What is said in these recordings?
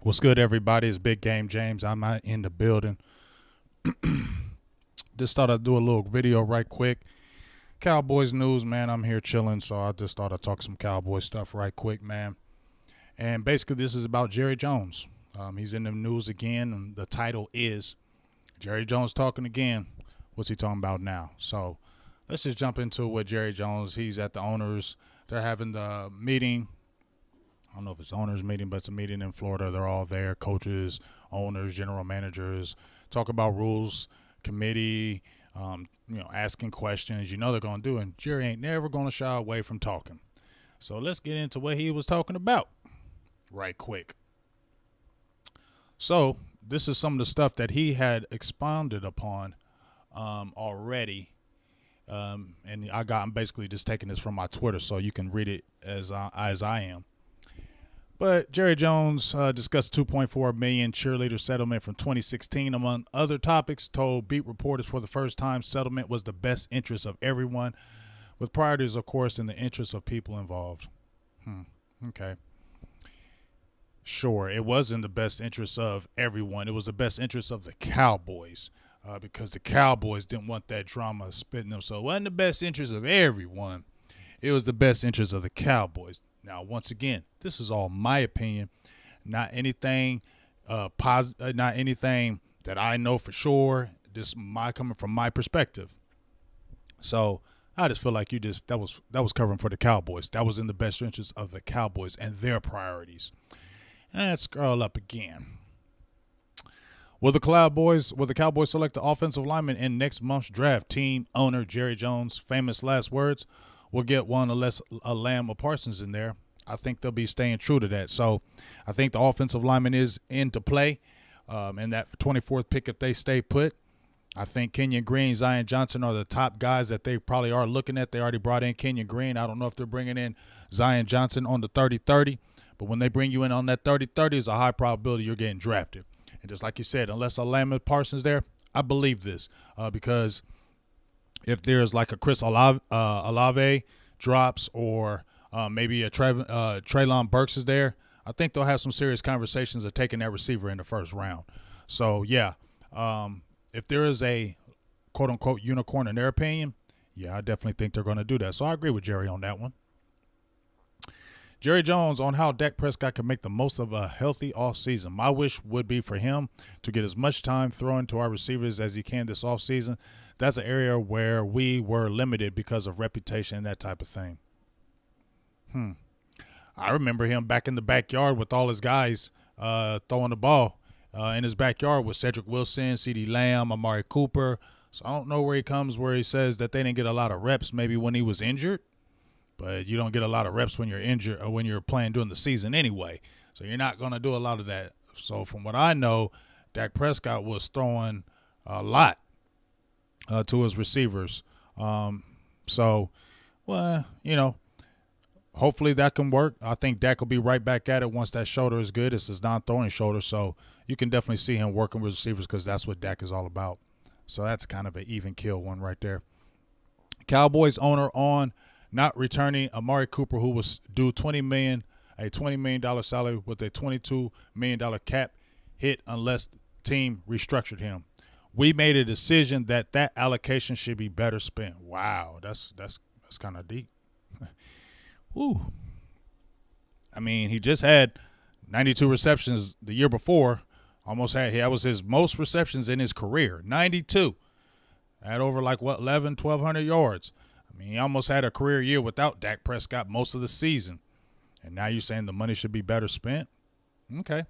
What's good, everybody? It's Big Game James. I'm out in the building. Just thought I'd do a little video right quick. Cowboys news, man. I'm here chilling, so I just thought I'd talk some Cowboys stuff right quick, man. And basically, this is about Jerry Jones. He's in the news again, and the title is Jerry Jones talking again. What's he talking about now? So let's just jump into what Jerry Jones. He's at the owners. They're having the meeting. I don't know if it's owners meeting, but it's a meeting in Florida. They're all there, coaches, owners, general managers, talk about rules, committee, asking questions. You know they're going to do, and Jerry ain't never going to shy away from talking. So let's get into what he was talking about right quick. So this is some of the stuff that he had expounded upon already. And I'm basically just taking this from my Twitter, so you can read it as I am. But Jerry Jones discussed $2.4 million cheerleader settlement from 2016, among other topics. Told beat reporters for the first time settlement was the best interest of everyone, with priorities, of course, in the interest of people involved. Okay. Sure, it was in the best interest of everyone. It was the best interest of the Cowboys because the Cowboys didn't want that drama spitting them. So it wasn't the best interest of everyone. It was the best interest of the Cowboys. Now, once again, this is all my opinion, not anything not anything that I know for sure. This coming from my perspective. So I just feel like that was covering for the Cowboys. That was in the best interest of the Cowboys and their priorities. And let's scroll up again. Will the Cowboys select the offensive lineman in next month's draft? Team owner Jerry Jones' famous last words. We'll get one unless a Lamb or Parsons in there. I think they'll be staying true to that. So I think the offensive lineman is into play. And that 24th pick, if they stay put, I think Kenyon Green, Zion Johnson are the top guys that they probably are looking at. They already brought in Kenyon Green. I don't know if they're bringing in Zion Johnson on the 30-30. But when they bring you in on that 30-30, it's a high probability you're getting drafted. And just like you said, unless a Lamb or Parsons there, I believe this because if there's like a Chris Olave drops or maybe a Treylon Burks is there, I think they'll have some serious conversations of taking that receiver in the first round. So, yeah, if there is a quote-unquote unicorn in their opinion, yeah, I definitely think they're going to do that. So I agree with Jerry on that one. Jerry Jones on how Dak Prescott can make the most of a healthy offseason. My wish would be for him to get as much time throwing to our receivers as he can this offseason. That's an area where we were limited because of reputation and that type of thing. I remember him back in the backyard with all his guys throwing the ball in his backyard with Cedric Wilson, CeeDee Lamb, Amari Cooper. So I don't know where he says that they didn't get a lot of reps maybe when he was injured. But you don't get a lot of reps when you're injured or when you're playing during the season anyway. So you're not going to do a lot of that. So from what I know, Dak Prescott was throwing a lot to his receivers. Hopefully that can work. I think Dak will be right back at it once that shoulder is good. It's his non-throwing shoulder. So you can definitely see him working with receivers because that's what Dak is all about. So that's kind of an even kill one right there. Cowboys owner on not returning Amari Cooper, who was due $20 million salary with a $22 million cap hit unless the team restructured him. We made a decision that allocation should be better spent. Wow, that's kind of deep. Woo. I mean, he just had 92 receptions the year before. That was his most receptions in his career, 92. Had over 1,200 yards. I mean, he almost had a career year without Dak Prescott most of the season. And now you're saying the money should be better spent? Okay.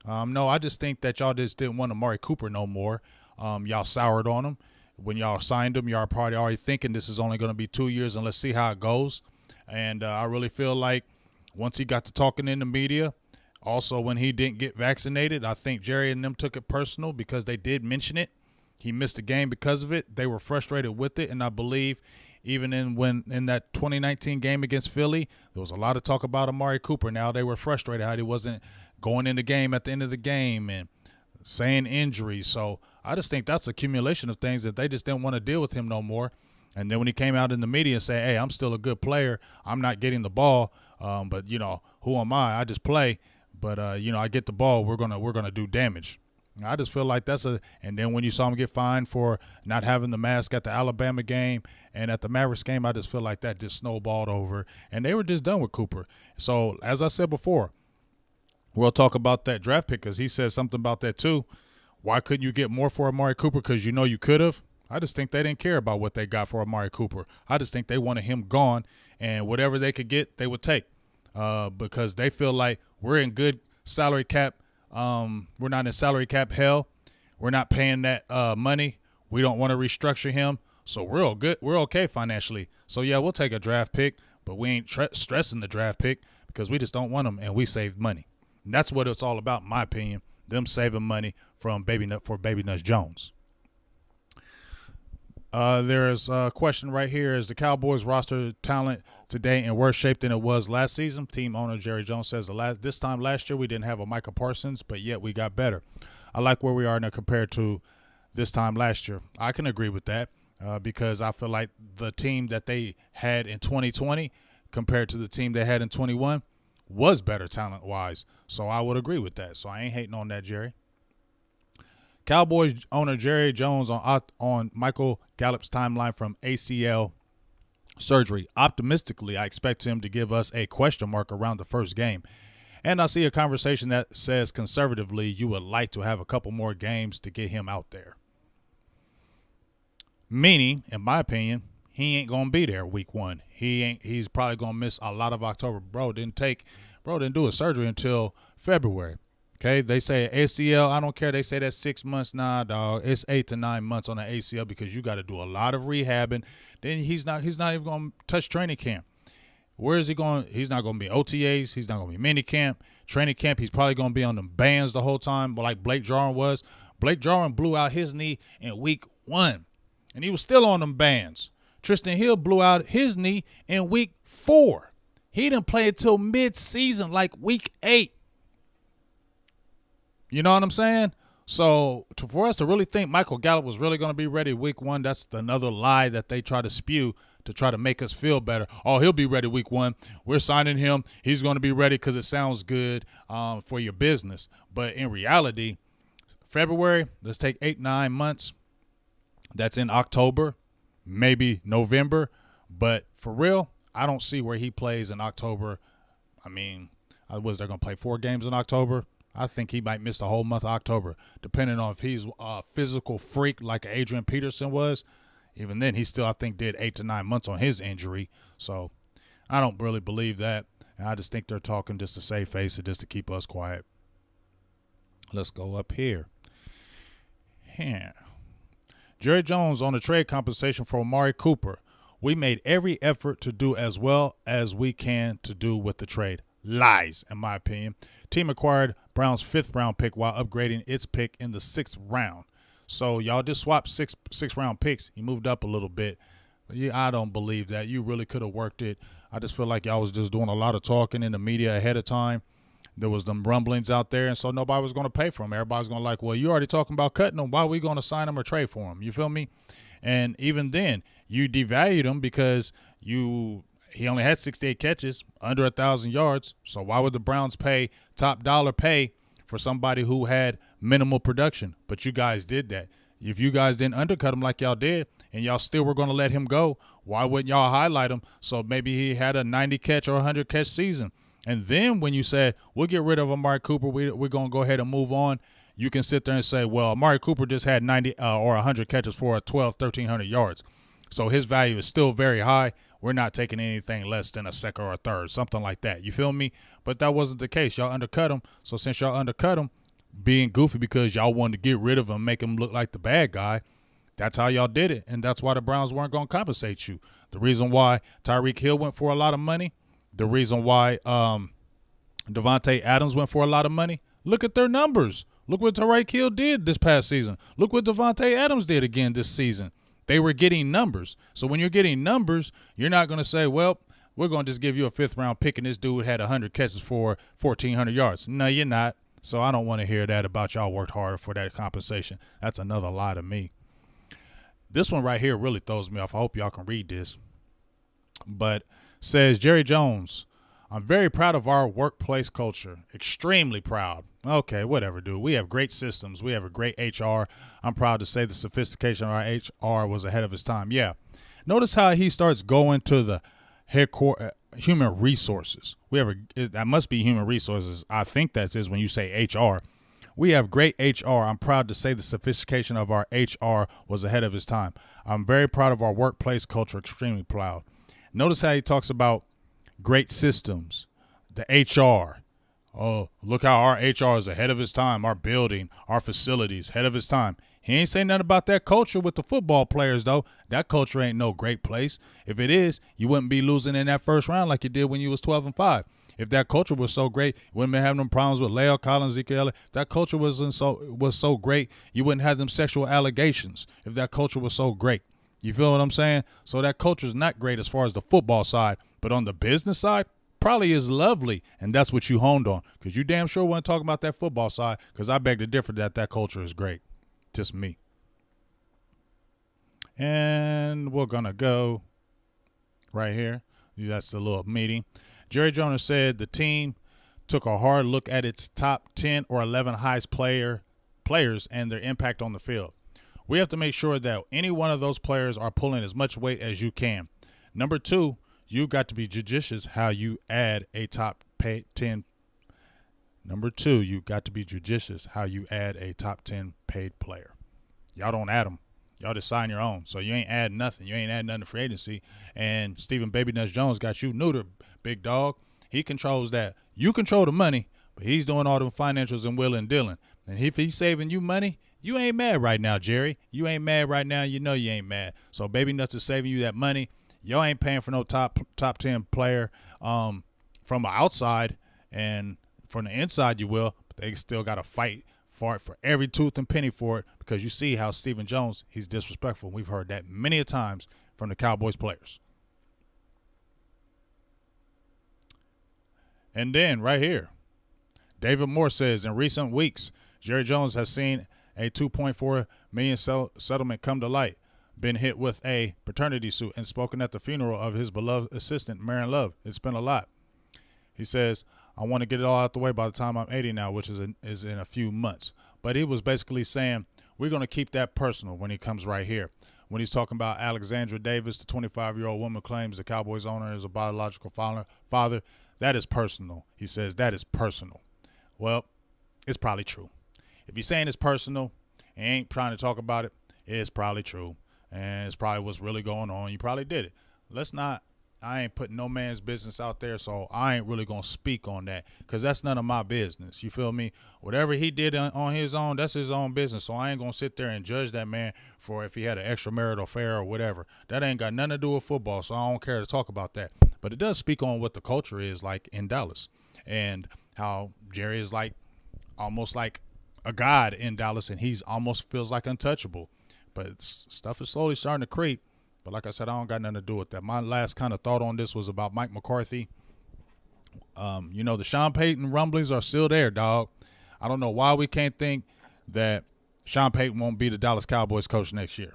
No, I just think that y'all just didn't want Amari Cooper no more. Y'all soured on him. When y'all signed him, y'all probably already thinking this is only going to be 2 years and let's see how it goes. And I really feel like once he got to talking in the media, also when he didn't get vaccinated, I think Jerry and them took it personal because they did mention it. He missed a game because of it. They were frustrated with it, and I believe even in that 2019 game against Philly, there was a lot of talk about Amari Cooper. Now they were frustrated how he wasn't going in the game at the end of the game and saying injuries. So I just think that's accumulation of things that they just didn't want to deal with him no more. And then when he came out in the media and said, hey, I'm still a good player, I'm not getting the ball, but, who am I? I just play. but I get the ball, we're gonna do damage. I just feel like and then when you saw him get fined for not having the mask at the Alabama game and at the Mavericks game, I just feel like that just snowballed over, and they were just done with Cooper. So as I said before, we'll talk about that draft pick because he said something about that too. Why couldn't you get more for Amari Cooper? Because you could have. I just think they didn't care about what they got for Amari Cooper. I just think they wanted him gone, and whatever they could get, they would take because they feel like we're in good salary cap. We're not in salary cap hell. We're not paying that money. We don't want to restructure him, so we're all good. We're okay financially. So yeah, we'll take a draft pick, but we ain't stressing the draft pick because we just don't want him, and we saved money. And that's what it's all about, in my opinion. Them saving money from Baby Nuts Jones. There's a question right here. Is the Cowboys roster talent today in worse shape than it was last season? Team owner Jerry Jones says this time last year we didn't have a Micah Parsons, but yet we got better. I like where we are now compared to this time last year. I can agree with that because I feel like the team that they had in 2020 compared to the team they had in 21 was better talent-wise. So I would agree with that. So I ain't hating on that, Jerry. Cowboys owner Jerry Jones on Michael Gallup's timeline from ACL surgery. Optimistically, I expect him to give us a question mark around the first game. And I see a conversation that says conservatively you would like to have a couple more games to get him out there. Meaning, in my opinion, he ain't going to be there week 1. He's probably going to miss a lot of October. Bro didn't do a surgery until February. Okay, they say ACL, I don't care. They say that's 6 months. Nah, dog, it's 8 to 9 months on the ACL because you got to do a lot of rehabbing. Then he's not even going to touch training camp. Where is he going? He's not going to be OTAs. He's not going to be mini camp. Training camp, he's probably going to be on them bands the whole time, but like Blake Jarwin was. Blake Jarwin blew out his knee in week 1, and he was still on them bands. Tristan Hill blew out his knee in week 4. He didn't play until mid-season, like week 8. You know what I'm saying? So for us to really think Michael Gallup was really going to be ready week 1, that's another lie that they try to spew to try to make us feel better. Oh, he'll be ready week 1. We're signing him. He's going to be ready because it sounds good for your business. But in reality, February, let's take 8, 9 months. That's in October, maybe November. But for real, I don't see where he plays in October. I mean, they're going to play 4 games in October? I think he might miss the whole month of October, depending on if he's a physical freak like Adrian Peterson was. Even then, he still, I think, did 8 to 9 months on his injury. So I don't really believe that. And I just think they're talking just to save face and just to keep us quiet. Let's go up here. Yeah. Jerry Jones on the trade compensation for Amari Cooper. We made every effort to do as well as we can to do with the trade. Lies, in my opinion. Team acquired Brown's 5th round pick while upgrading its pick in the 6th round. So y'all just swapped six round picks. He moved up a little bit. But I don't believe that. You really could have worked it. I just feel like y'all was just doing a lot of talking in the media ahead of time. There was them rumblings out there, and so nobody was going to pay for him. Everybody's going to like, well, you already talking about cutting him. Why are we going to sign him or trade for him? You feel me? And even then, you devalued him because he only had 68 catches, under 1,000 yards. So why would the Browns pay top dollar pay for somebody who had minimal production? But you guys did that. If you guys didn't undercut him like y'all did and y'all still were going to let him go, why wouldn't y'all highlight him so maybe he had a 90 catch or 100 catch season? And then when you said, we'll get rid of Amari Cooper, we're going to go ahead and move on, you can sit there and say, well, Amari Cooper just had 90 or 100 catches for 1,300 yards. So his value is still very high. We're not taking anything less than a second or a third, something like that. You feel me? But that wasn't the case. Y'all undercut him. So since y'all undercut him, being goofy because y'all wanted to get rid of him, make him look like the bad guy, that's how y'all did it. And that's why the Browns weren't going to compensate you. The reason why Tyreek Hill went for a lot of money, the reason why Devontae Adams went for a lot of money, look at their numbers. Look what Tyreek Hill did this past season. Look what Devontae Adams did again this season. They were getting numbers. So when you're getting numbers, you're not going to say, well, we're going to just give you a 5th round pick and this dude had 100 catches for 1,400 yards. No, you're not. So I don't want to hear that about y'all worked harder for that compensation. That's another lie to me. This one right here really throws me off. I hope y'all can read this. But says Jerry Jones, I'm very proud of our workplace culture. Extremely proud. Okay, whatever, dude. We have great systems. We have a great HR. I'm proud to say the sophistication of our HR was ahead of its time. Yeah. Notice how he starts going to the headquarters, human resources. That must be human resources. I think that is when you say HR. We have great HR. I'm proud to say the sophistication of our HR was ahead of its time. I'm very proud of our workplace culture. Extremely proud. Notice how he talks about great systems, the HR. Oh, look how our HR is ahead of its time. Our building, our facilities, ahead of its time. He ain't saying nothing about that culture with the football players, though. That culture ain't no great place. If it is, you wouldn't be losing in that first round like you did when you was 12-5. If that culture was so great, you wouldn't be having them problems with Leo Collins, Ezekiel. If that culture was so great, you wouldn't have them sexual allegations. If that culture was so great. You feel what I'm saying? So that culture is not great as far as the football side, but on the business side, probably is lovely, and that's what you honed on, because you damn sure want to talk about that football side, because I beg to differ that culture is great. Just me. And we're going to go right here. That's the little meeting. Jerry Jones said the team took a hard look at its top 10 or 11 highest players and their impact on the field. We have to make sure that any one of those players are pulling as much weight as you can. Number 2, you got to be judicious how you add a top 10. Number 2, you got to be judicious how you add a top 10 paid player. Y'all don't add them. Y'all just sign your own. So you ain't adding nothing. You ain't adding nothing to free agency. And Stephen Baby Nuts Jones got you neutered, big dog. He controls that. You control the money, but he's doing all the financials and wheeling and dealing. And if he's saving you money, you ain't mad right now, Jerry. You ain't mad right now. You know you ain't mad. So Baby Nuts is saving you that money. Y'all ain't paying for no top 10 player from the outside, and from the inside you will, but they still got to fight for it, for every tooth and penny for it, because you see how Stephen Jones, he's disrespectful. We've heard that many a times from the Cowboys players. And then right here, David Moore says, in recent weeks, Jerry Jones has seen a $2.4 million settlement come to light, been hit with a paternity suit, and spoken at the funeral of his beloved assistant, Marion Love. It's been a lot. He says, I want to get it all out the way by the time I'm 80 now, which is in a few months. But he was basically saying, we're going to keep that personal when he comes right here. When he's talking about Alexandra Davis, the 25-year-old woman claims the Cowboys owner is a biological father. That is personal. He says that is personal. Well, it's probably true. If he's saying it's personal and ain't trying to talk about it, it's probably true. And it's probably what's really going on. You probably did it. I ain't putting no man's business out there, so I ain't really going to speak on that, because that's none of my business. You feel me? Whatever he did on his own, that's his own business. So I ain't going to sit there and judge that man for if he had an extramarital affair or whatever. That ain't got nothing to do with football, so I don't care to talk about that. But it does speak on what the culture is like in Dallas, and how Jerry is like almost like a god in Dallas, and he's almost feels like untouchable. But stuff is slowly starting to creep. But like I said, I don't got nothing to do with that. My last kind of thought on this was about Mike McCarthy. The Sean Payton rumblings are still there, dog. I don't know why we can't think that Sean Payton won't be the Dallas Cowboys coach next year.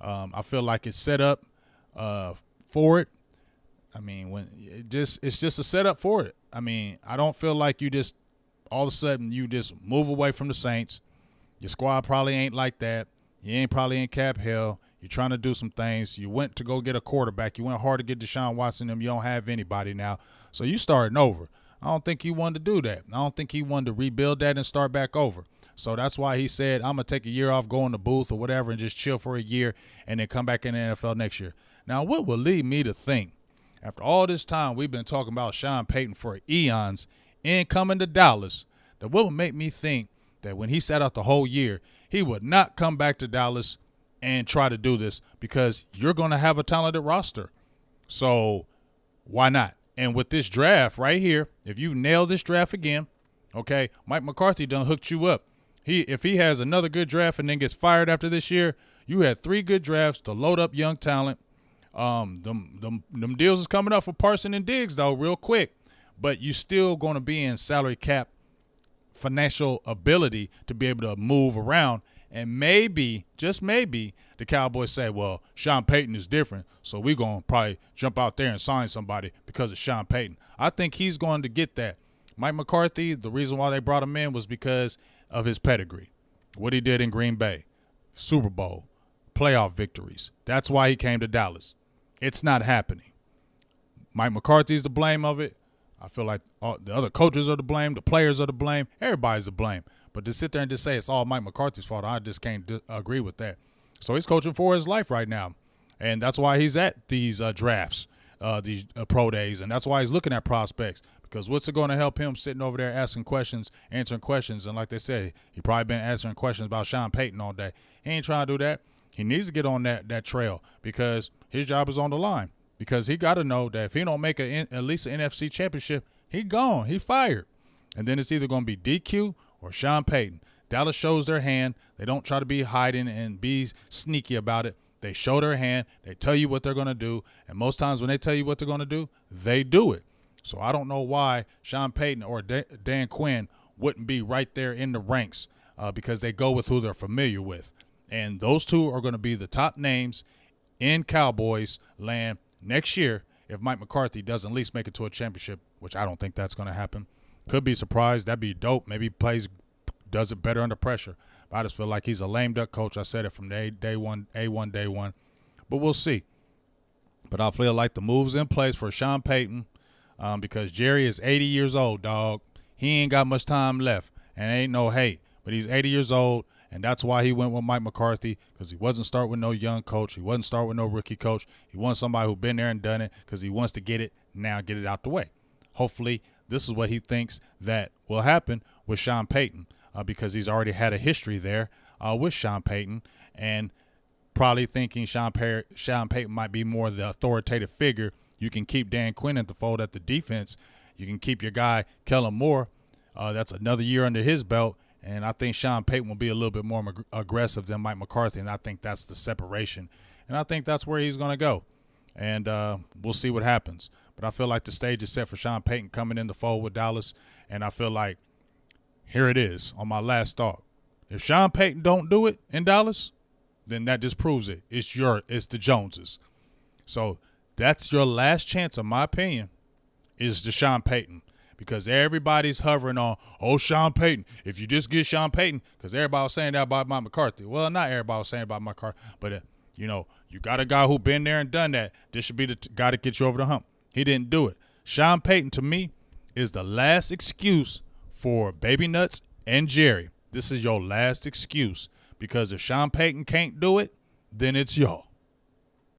I feel like it's set up for it. I mean, it's just a setup for it. I mean, I don't feel like you just all of a sudden you just move away from the Saints. Your squad probably ain't like that. You ain't probably in cap hell. You're trying to do some things. You went to go get a quarterback. You went hard to get Deshaun Watson. You don't have anybody now. So you starting over. I don't think he wanted to do that. I don't think he wanted to rebuild that and start back over. So that's why he said, I'm going to take a year off, go in the booth or whatever, and just chill for a year and then come back in the NFL next year. Now, what will lead me to think, after all this time we've been talking about Sean Payton for eons and coming to Dallas, that what would make me think that when he sat out the whole year, he would not come back to Dallas and try to do this, because you're going to have a talented roster. So why not? And with this draft right here, if you nail this draft again, okay, Mike McCarthy done hooked you up. If he has another good draft and then gets fired after this year, you had 3 good drafts to load up young talent. Them deals is coming up for Parson and Diggs, though, real quick. But you still going to be in salary cap financial ability to be able to move around And maybe, just maybe, the Cowboys say, well, Sean Payton is different, so we're going to probably jump out there and sign somebody because of Sean Payton. I think he's going to get that. Mike McCarthy, the reason why they brought him in was because of his pedigree, what he did in Green Bay, Super Bowl, playoff victories. That's why he came to Dallas. It's not happening. Mike McCarthy's to blame of it. I feel like the other coaches are to blame, the players are to blame, everybody's to blame. But to sit there and just say it's all Mike McCarthy's fault, I just can't agree with that. So he's coaching for his life right now, and that's why he's at these drafts, these pro days, and that's why he's looking at prospects, because what's it going to help him sitting over there asking questions, answering questions, and like they say, he probably been answering questions about Sean Payton all day. He ain't trying to do that. He needs to get on that trail because his job is on the line, because he got to know that if he don't make at least an NFC championship, he gone, he fired. And then it's either going to be DQ or Sean Payton. Dallas shows their hand. They don't try to be hiding and be sneaky about it. They show their hand. They tell you what they're going to do. And most times when they tell you what they're going to do, they do it. So I don't know why Sean Payton or Dan Quinn wouldn't be right there in the ranks because they go with who they're familiar with. And those two are going to be the top names in Cowboys land next year if Mike McCarthy doesn't at least make it to a championship, which I don't think that's going to happen. Could be surprised. That'd be dope. Maybe he does it better under pressure. But I just feel like he's a lame duck coach. I said it from day one. But we'll see. But I feel like the move's in place for Sean Payton because Jerry is 80 years old, dog. He ain't got much time left. And ain't no hate. But he's 80 years old, and that's why he went with Mike McCarthy, because he wasn't starting with no young coach. He wasn't starting with no rookie coach. He wants somebody who's been there and done it because he wants to get it out the way. Hopefully, this is what he thinks that will happen with Sean Payton because he's already had a history there with Sean Payton, and probably thinking Sean Payton might be more the authoritative figure. You can keep Dan Quinn at the fold at the defense. You can keep your guy Kellen Moore. That's another year under his belt. And I think Sean Payton will be a little bit more aggressive than Mike McCarthy, and I think that's the separation. And I think that's where he's going to go. And we'll see what happens. But I feel like the stage is set for Sean Payton coming in the fold with Dallas. And I feel like here it is on my last thought. If Sean Payton don't do it in Dallas, then that just proves it. It's the Joneses. So that's your last chance, in my opinion, is the Sean Payton. Because everybody's hovering on, Sean Payton. If you just get Sean Payton, because everybody was saying that about Mike McCarthy. Well, not everybody was saying about Mike McCarthy, but, you got a guy who been there and done that. This should be the guy to get you over the hump. He didn't do it. Sean Payton, to me, is the last excuse for Baby Nuts and Jerry. This is your last excuse. Because if Sean Payton can't do it, then it's y'all.